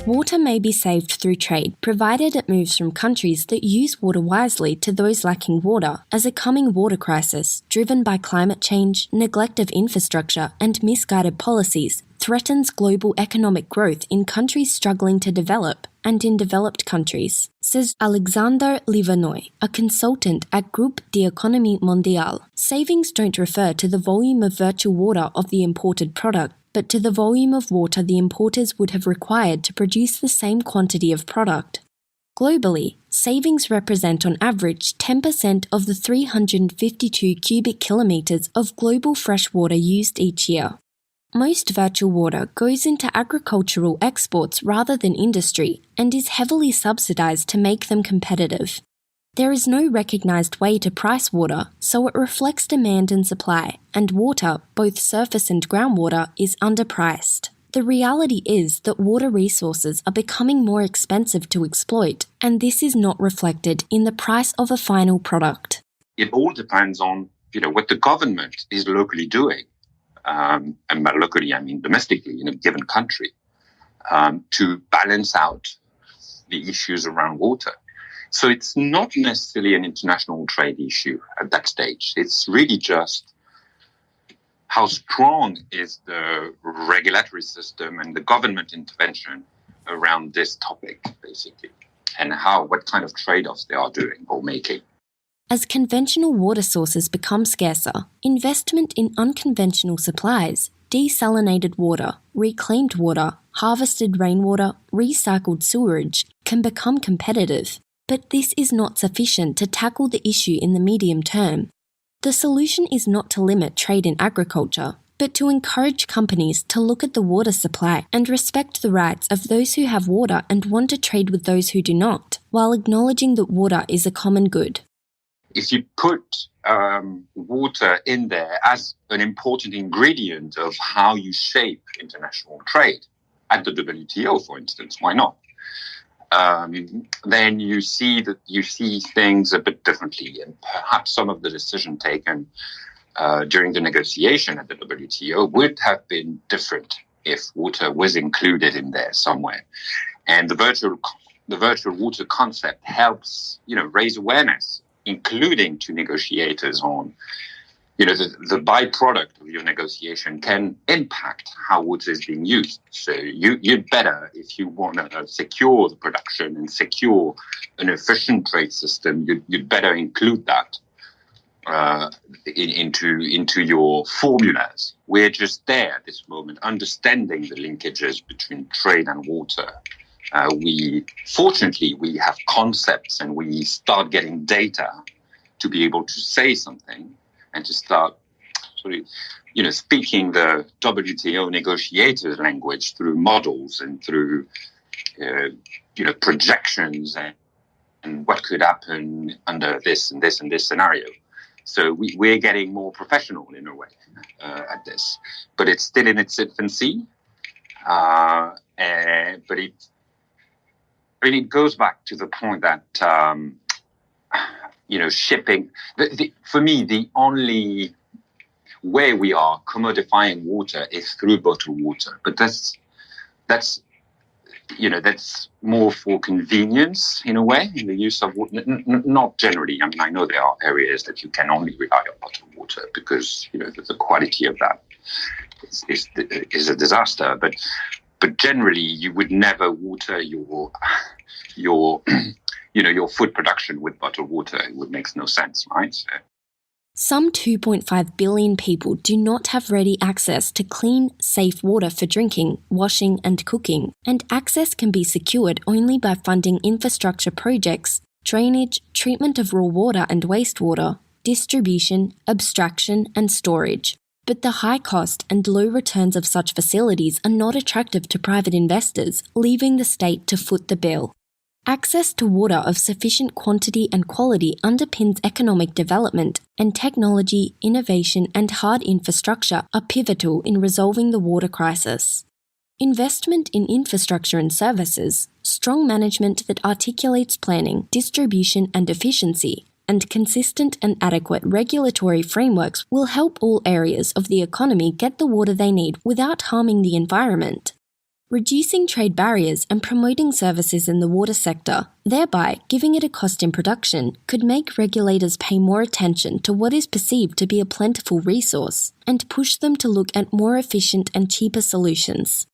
Water may be saved through trade, provided it moves from countries that use water wisely to those lacking water, as a coming water crisis, driven by climate change, neglect of infrastructure, and misguided policies, threatens global economic growth in countries struggling to develop and in developed countries, says Alexander Livanoy, a consultant at Groupe d'Economie Mondiale. Savings don't refer to the volume of virtual water of the imported product, but to the volume of water the importers would have required to produce the same quantity of product. Globally, savings represent on average 10% of the 352 cubic kilometres of global fresh water used each year. Most virtual water goes into agricultural exports rather than industry and is heavily subsidized to make them competitive. There is no recognized way to price water, so it reflects demand and supply, and water, both surface and groundwater, is underpriced. The reality is that water resources are becoming more expensive to exploit, and this is not reflected in the price of a final product. It all depends on, what the government is locally doing. And by locally, I mean domestically in a given country, to balance out the issues around water. So it's not necessarily an international trade issue at that stage. It's really just how strong is the regulatory system and the government intervention around this topic, basically, and what kind of trade-offs they are doing or making. As conventional water sources become scarcer, investment in unconventional supplies, desalinated water, reclaimed water, harvested rainwater, recycled sewerage, can become competitive. But this is not sufficient to tackle the issue in the medium term. The solution is not to limit trade in agriculture, but to encourage companies to look at the water supply and respect the rights of those who have water and want to trade with those who do not, while acknowledging that water is a common good. If you put water in there as an important ingredient of how you shape international trade, at the WTO, for instance, why not? Then you see things a bit differently, and perhaps some of the decision taken during the negotiation at the WTO would have been different if water was included in there somewhere. And the virtual water concept helps, raise awareness, including to negotiators on, the byproduct of your negotiation can impact how water is being used. So you'd better, if you want to secure the production and secure an efficient trade system, you'd better include that into your formulas. We're just there at this moment, understanding the linkages between trade and water. Fortunately, we have concepts and we start getting data to be able to say something and to start sort of, speaking the WTO negotiators' language through models and through, projections and what could happen under this and this and this scenario. So we're getting more professional in a way at this, but it's still in its infancy. But it goes back to the point that, shipping, for me, the only way we are commodifying water is through bottled water. But that's more for convenience in a way, in the use of water, not generally. I mean, I know there are areas that you can only rely on bottled water because, the quality of that is a disaster. But generally, you would never water your food production with bottled water. It would make no sense, right? So. Some 2.5 billion people do not have ready access to clean, safe water for drinking, washing, and cooking, and access can be secured only by funding infrastructure projects, drainage, treatment of raw water and wastewater, distribution, abstraction, and storage. But the high cost and low returns of such facilities are not attractive to private investors, leaving the state to foot the bill. Access to water of sufficient quantity and quality underpins economic development, and technology, innovation, and hard infrastructure are pivotal in resolving the water crisis. Investment in infrastructure and services, strong management that articulates planning, distribution, and efficiency, and consistent and adequate regulatory frameworks will help all areas of the economy get the water they need without harming the environment. reducing trade barriers and promoting services in the water sector, thereby giving it a cost in production, could make regulators pay more attention to what is perceived to be a plentiful resource and push them to look at more efficient and cheaper solutions.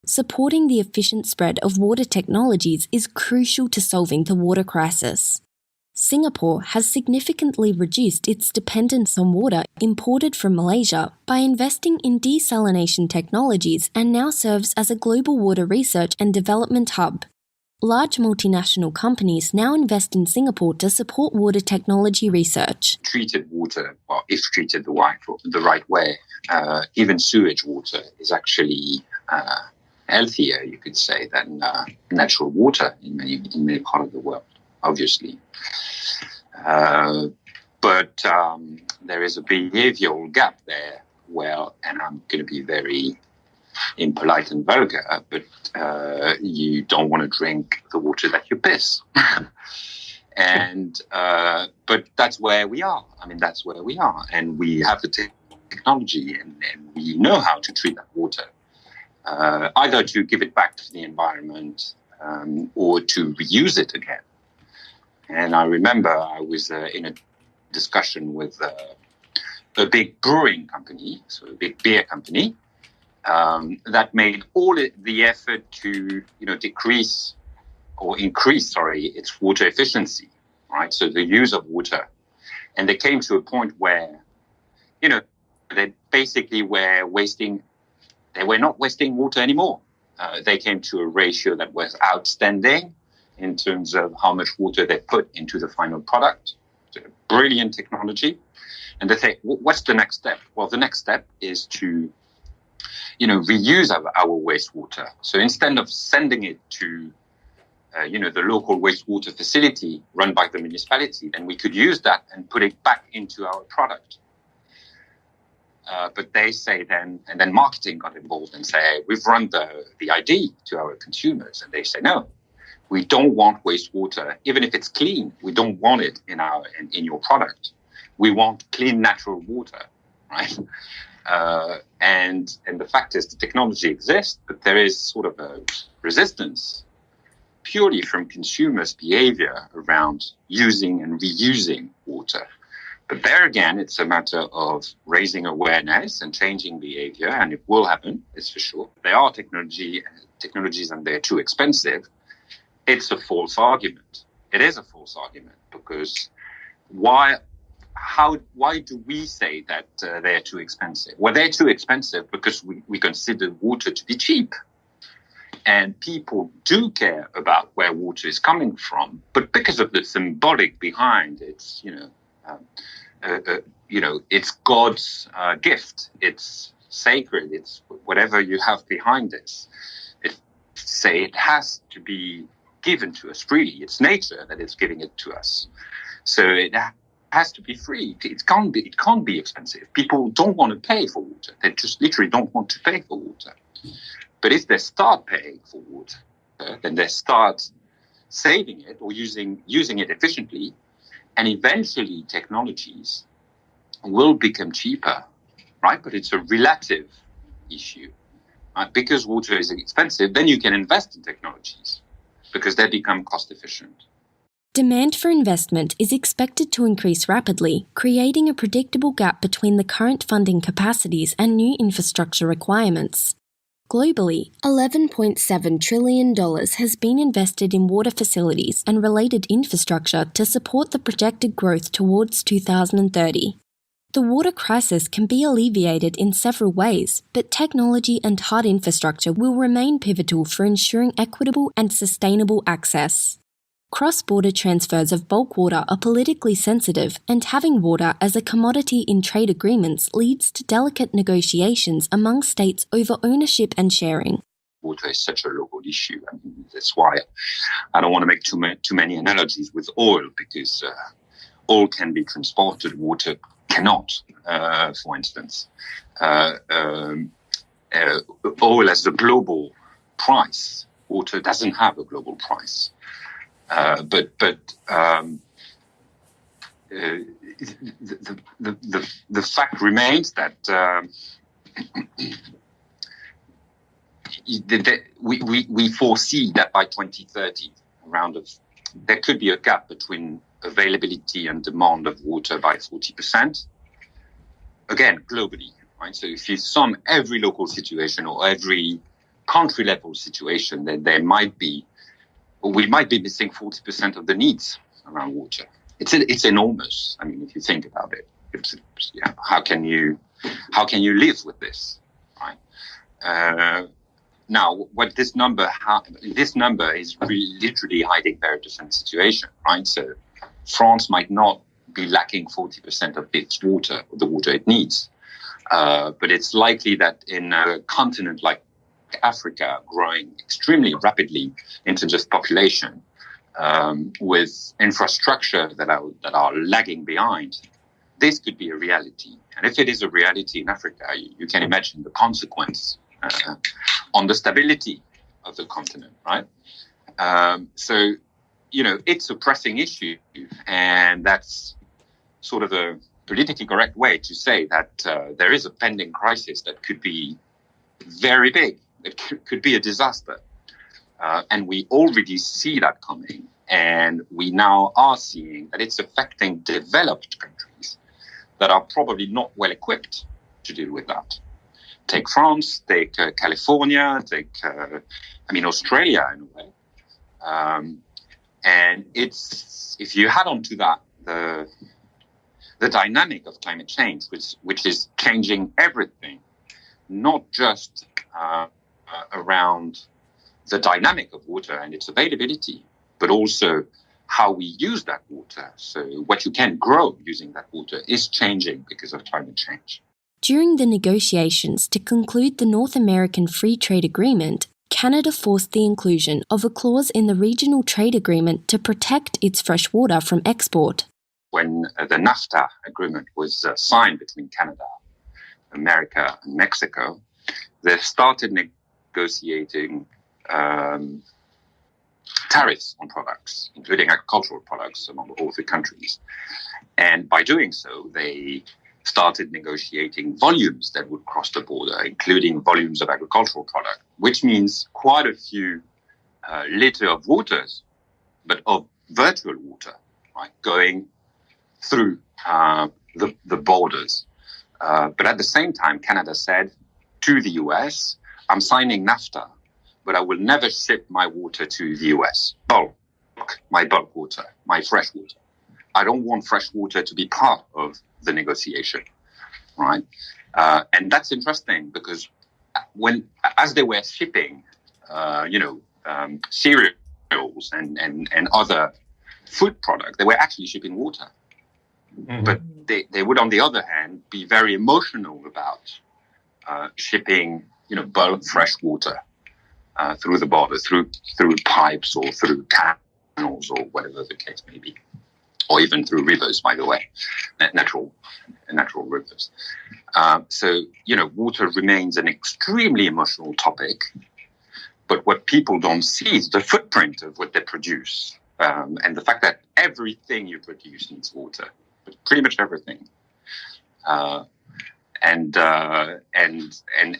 Supporting the efficient spread of water technologies is crucial to solving the water crisis. Singapore has significantly reduced its dependence on water imported from Malaysia by investing in desalination technologies and now serves as a global water research and development hub. Large multinational companies now invest in Singapore to support water technology research. Treated water, or if treated the right way, even sewage water is actually healthier, you could say, than natural water in many parts of the world, obviously. But there is a behavioral gap there. Well, and I'm going to be very impolite and vulgar, but you don't want to drink the water that you piss. But that's where we are. That's where we are. And we have the technology and we know how to treat that water, either to give it back to the environment or to reuse it again. And I remember I was in a discussion with a big brewing company, so a big beer company, that made all the effort to, increase its water efficiency, right? So the use of water. And they came to a point where, they basically were not wasting water anymore. They came to a ratio that was outstanding in terms of how much water they put into the final product. So brilliant technology. And they say, what's the next step? Well, the next step is to, reuse our wastewater. So instead of sending it to, the local wastewater facility run by the municipality, then we could use that and put it back into our product. But they say then marketing got involved and say, we've run the ID to our consumers. And they say, no, we don't want wastewater, even if it's clean. We don't want it in your product. We want clean, natural water, right? And the fact is, the technology exists, but there is sort of a resistance purely from consumers' behavior around using and reusing water. But there again, it's a matter of raising awareness and changing behavior, and it will happen, it's for sure. There are technologies and they're too expensive. It's a false argument. It is a false argument because why do we say that they're too expensive? Well, they're too expensive because we consider water to be cheap. And people do care about where water is coming from, but because of the symbolic behind it's it's God's gift. It's sacred. It's whatever you have behind this. It has to be given to us freely. It's nature that is giving it to us. So it has to be free. It can't be expensive. People don't want to pay for water. They just literally don't want to pay for water. But if they start paying for water, then they start saving it or using it efficiently, and eventually technologies will become cheaper, right? But it's a relative issue. Because water is expensive, then you can invest in technologies because they become cost efficient. Demand for investment is expected to increase rapidly, creating a predictable gap between the current funding capacities and new infrastructure requirements. Globally, $11.7 trillion has been invested in water facilities and related infrastructure to support the projected growth towards 2030. The water crisis can be alleviated in several ways, but technology and hard infrastructure will remain pivotal for ensuring equitable and sustainable access. Cross-border transfers of bulk water are politically sensitive, and having water as a commodity in trade agreements leads to delicate negotiations among states over ownership and sharing. Water is such a local issue. That's why I don't want to make too many analogies with oil, because oil can be transported, water cannot, for instance. Oil has a global price. Water doesn't have a global price. But the fact remains that we foresee that by 2030, there could be a gap between availability and demand of water by 40%. Again, globally, right? So if you sum every local situation or every country level situation, then we might be missing 40% of the needs around water. It's enormous. I mean, if you think about it, how can you live with this, right? Now, what this number is really literally hiding very different situation, right? So France might not be lacking 40% of its water, the water it needs, but it's likely that in a continent like Africa, growing extremely rapidly in terms of population, with infrastructure that are lagging behind, this could be a reality. And if it is a reality in Africa, you can imagine the consequence on the stability of the continent, right? So, it's a pressing issue, and that's sort of a politically correct way to say that there is a pending crisis that could be very big. It could be a disaster. And we already see that coming. And we now are seeing that it's affecting developed countries that are probably not well equipped to deal with that. Take France, take California, take, Australia in a way. And if you add on to that the dynamic of climate change, which is changing everything, not just around the dynamic of water and its availability, but also how we use that water. So what you can grow using that water is changing because of climate change. During the negotiations to conclude the North American Free Trade Agreement, Canada forced the inclusion of a clause in the Regional Trade Agreement to protect its fresh water from export. When the NAFTA agreement was signed between Canada, America, and Mexico, they started negotiating tariffs on products, including agricultural products, among all the countries. And by doing so, they started negotiating volumes that would cross the border, including volumes of agricultural product, which means quite a few liter of waters, but of virtual water, right, going through the borders. But at the same time, Canada said to the US, I'm signing NAFTA, but I will never ship my water to the US. My bulk water, my fresh water. I don't want fresh water to be part of the negotiation, right? And that's interesting because as they were shipping, cereals and other food products, they were actually shipping water. Mm-hmm. But they would, on the other hand, be very emotional about shipping, bulk fresh water through the border, through pipes or through canals or whatever the case may be, or even through rivers, by the way, natural rivers. So water remains an extremely emotional topic. But what people don't see is the footprint of what they produce, and the fact that everything you produce needs water. Pretty much everything, and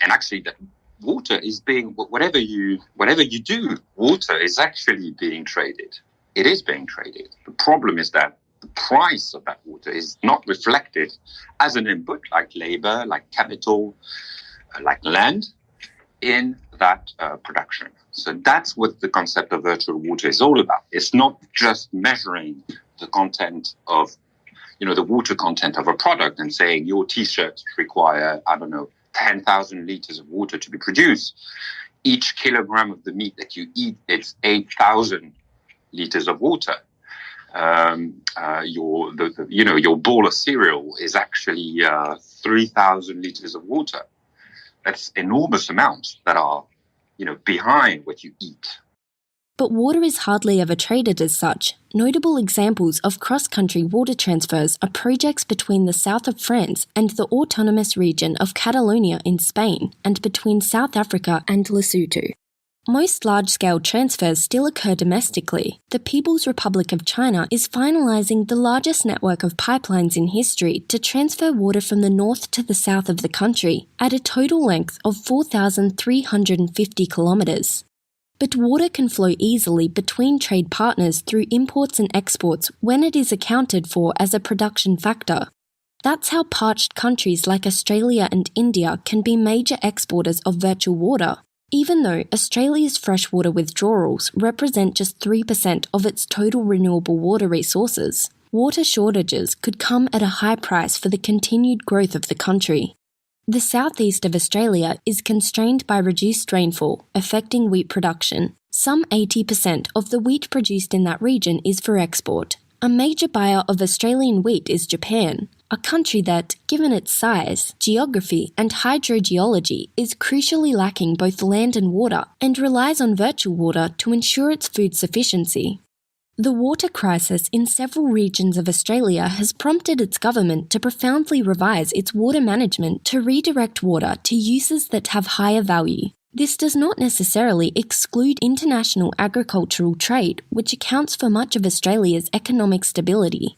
actually, that water is being whatever you do. Water is actually being traded. It is being traded. The problem is that the price of that water is not reflected as an input, like labor, like capital, like land, in that production. So that's what the concept of virtual water is all about. It's not just measuring the content of the water content of a product and saying your T-shirts require, 10,000 liters of water to be produced. Each kilogram of the meat that you eat, it's 8,000 liters of water. Your bowl of cereal is actually 3,000 liters of water. That's enormous amounts that are, behind what you eat. But water is hardly ever traded as such. Notable examples of cross-country water transfers are projects between the south of France and the autonomous region of Catalonia in Spain, and between South Africa and Lesotho. most large-scale transfers still occur domestically. The People's Republic of China is finalizing the largest network of pipelines in history to transfer water from the north to the south of the country at a total length of 4,350 kilometers. But water can flow easily between trade partners through imports and exports when it is accounted for as a production factor. That's how parched countries like Australia and India can be major exporters of virtual water. Even though Australia's freshwater withdrawals represent just 3% of its total renewable water resources, water shortages could come at a high price for the continued growth of the country. The southeast of Australia is constrained by reduced rainfall, affecting wheat production. Some 80% of the wheat produced in that region is for export. A major buyer of Australian wheat is Japan, a country that, given its size, geography, and hydrogeology, is crucially lacking both land and water and relies on virtual water to ensure its food sufficiency. The water crisis in several regions of Australia has prompted its government to profoundly revise its water management to redirect water to uses that have higher value. This does not necessarily exclude international agricultural trade, which accounts for much of Australia's economic stability.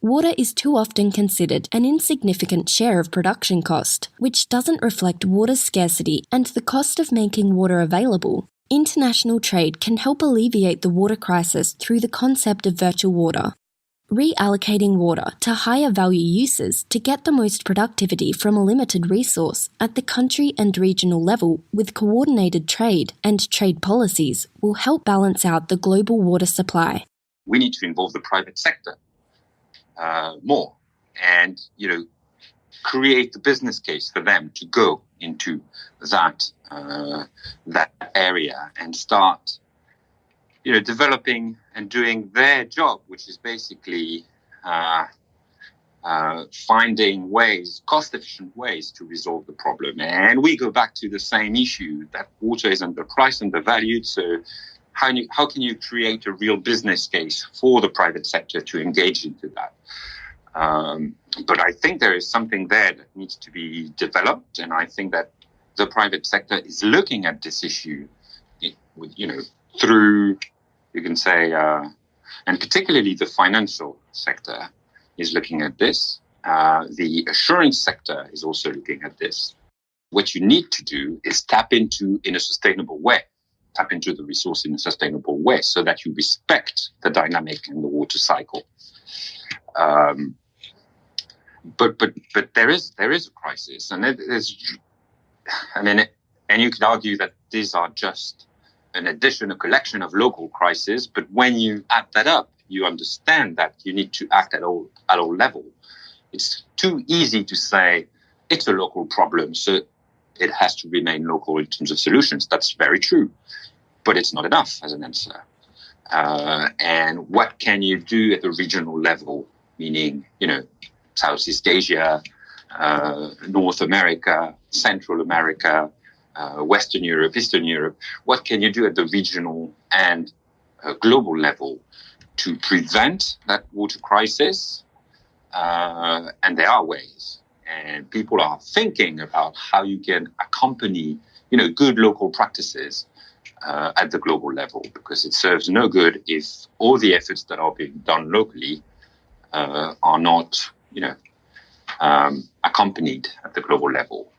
Water is too often considered an insignificant share of production cost, which doesn't reflect water's scarcity and the cost of making water available. International trade can help alleviate the water crisis through the concept of virtual water. Reallocating water to higher value uses to get the most productivity from a limited resource at the country and regional level with coordinated trade and trade policies will help balance out the global water supply. We need to involve the private sector more and, create the business case for them to go into that area and start developing and doing their job, which is basically finding ways, cost-efficient ways to resolve the problem. And we go back to the same issue that water is underpriced, undervalued. So how can you create a real business case for the private sector to engage into that? But I think there is something there that needs to be developed, and I think that the private sector is looking at this issue with, through, you can say, and particularly the financial sector is looking at this. The assurance sector is also looking at this. What you need to do is tap into the resource in a sustainable way so that you respect the dynamic in the water cycle. But there is a crisis, and and you could argue that these are just a collection of local crises. But when you add that up, you understand that you need to act at all levels. It's too easy to say it's a local problem, so it has to remain local in terms of solutions. That's very true, but it's not enough as an answer. And what can you do at the regional level? Meaning, Southeast Asia, North America, Central America, Western Europe, Eastern Europe. What can you do at the regional and global level to prevent that water crisis? And there are ways. And people are thinking about how you can accompany, good local practices at the global level, because it serves no good if all the efforts that are being done locally are not, accompanied at the global level.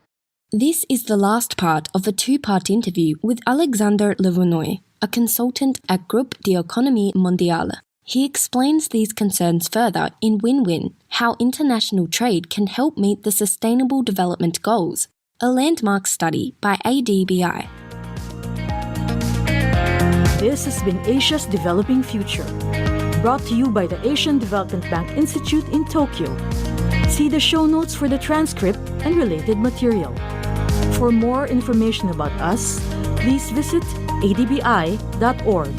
This is the last part of a two-part interview with Alexander Levonoy, a consultant at Groupe d'Economie Mondiale. He explains these concerns further in Win-Win, how international trade can help meet the Sustainable Development Goals, a landmark study by ADBI. This has been Asia's Developing Future, brought to you by the Asian Development Bank Institute in Tokyo. See the show notes for the transcript and related material. For more information about us, please visit adbi.org.